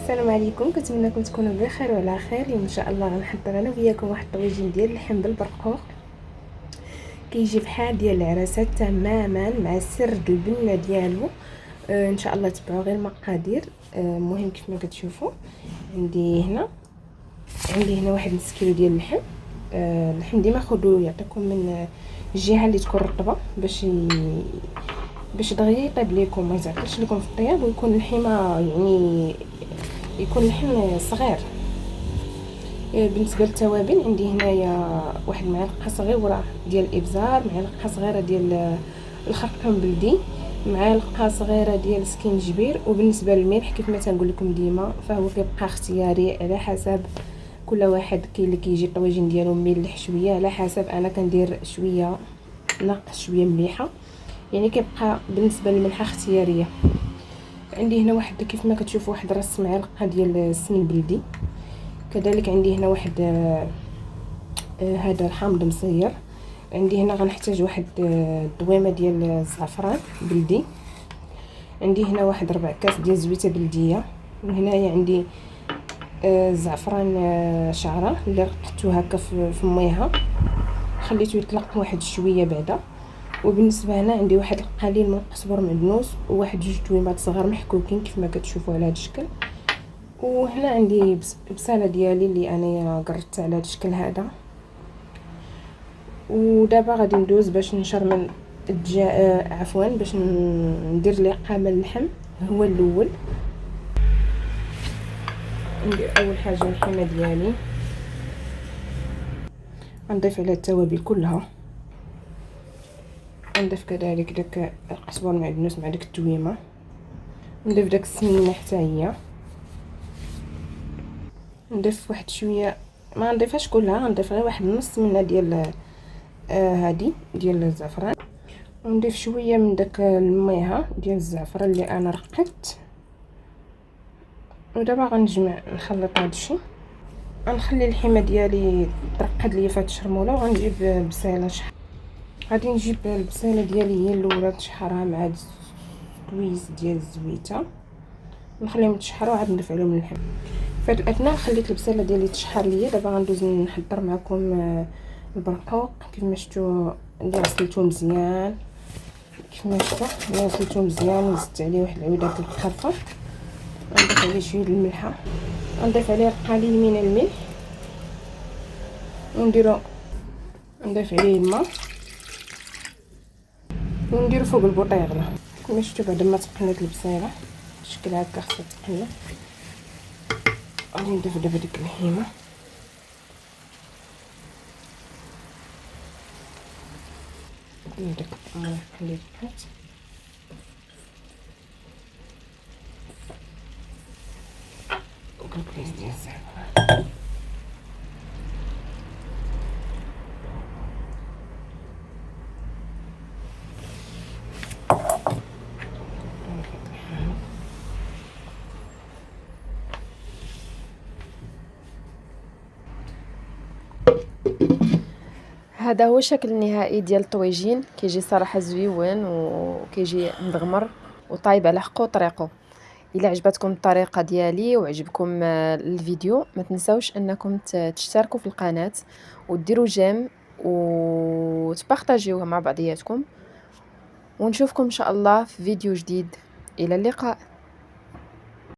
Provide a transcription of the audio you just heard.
السلام عليكم، كنتمنىكم تكونوا بخير وعلى خير. اليوم ان شاء الله غنحضر انا وياكم واحد الطويجين ديال اللحم بالبرقوق. كيجي بحال ديال العرسات تماما مع سر البنه ديالو. ان شاء الله تبعوا غير المقادير. المهم كيف ما كتشوفوا عندي هنا واحد نص كيلو ديال اللحم. اللحم ديما خذوا يعطيكم من الجهه اللي تكون رطبه باش دغيا يطيب لكم، ما يزعفرش لكم في الطياب، ويكون اللحمه يعني يكون اللحم صغير. بالنسبه للتوابل عندي هنايا واحد معلقه صغيره ديال الابزار، معلقه صغيره ديال الخرقوم بلدي، معلقه صغيره ديال السكينجبير. وبالنسبه للملح كيف ما تنقول لكم ديما فهو كيبقى اختياري على حسب كل واحد. كاين اللي كيجي الطويجين ديالو مملح شويه، على حسب انا كندير شويه ناقص شويه مليحه، يعني كيبقى بالنسبه للملحه اختياريه. عندي هنا واحد كيف ما كتشوفوا واحد راس معلقه ديال السمن البلدي. كذلك عندي هنا واحد هذا الحامض مصير. عندي هنا غنحتاج واحد دويمه ديال الزعفران بلدي. عندي هنا واحد 4 كاس ديال الزويته بلديه. وهنايا عندي زعفران شعره اللي رقدته هكا في ميها، خليته يطلق واحد شويه بعدا. وبالنسبه هنا عندي واحد القليل من القزبر معدنوس وواحد 2 دويمات صغار محكوكين كيف ما كتشوفوا على هذا الشكل. وهنا عندي بصاله ديالي اللي انايا قرطتها على هذا الشكل هذا. ودابا غادي ندوز باش نشر من عفوا باش ندير لي قامه اللحم. هو الاول ندير اول حاجه الحمه ديالي، غنضيف عليها التوابل كلها، نضيف كذلك داك القزبر معدنوس مع داك التويمه، نضيف داك السمينه حتى هي، نضيف واحد شويه، ما نضيفهاش كلها، نضيف غير واحد نص منها ديال هادي ديال الزعفران، ونضيف شويه من داك الميها ديال الزعفران اللي انا رقدت. ودابا غنجمع نخلط هادشي، غنخلي الحمه ديالي ترقد ليا فهاد الشرموله. وغنجيب بصيله غادي نجيب البصيله ديالي هي الاولى نشحرها مع هاد السويس ديال الزويته، نخليهم يتشحروا عاد نضيف عليهم اللحم. فهاد الاثناء خليت البصيله ديالي تشحر ليا. دابا غندوز نحضر معكم البرقوق. كيف ما شفتوا اللي غسلته مزيان، كيف ما شفتوا اللي غسلته مزيان وزدت عليه واحد العوده ديال القرفه. غنضيف عليه شويه الملحه، غنضيف عليه قليل من الملح، نضيف عليه الماء ونديرو فوق البوطه يغلى. كما شفتوا بعد ما تقنيت البصيله بشكل هكا خصها تقلى. غادي نضيف دابا ديك اللحيمه، داك الملح اللي بقات، وكالكليس ديال الزعفران. هذا هو الشكل النهائي ديال الطويجين. كيجي صراحه زويون وكيجي مدغمر وطايب على حقه وطريقه. الا عجبتكم الطريقه ديالي وعجبكم الفيديو، ما تنساوش انكم تشتركوا في القناه وديروا جيم وتبارطاجيوها مع بعضياتكم، ونشوفكم ان شاء الله في فيديو جديد. الى اللقاء.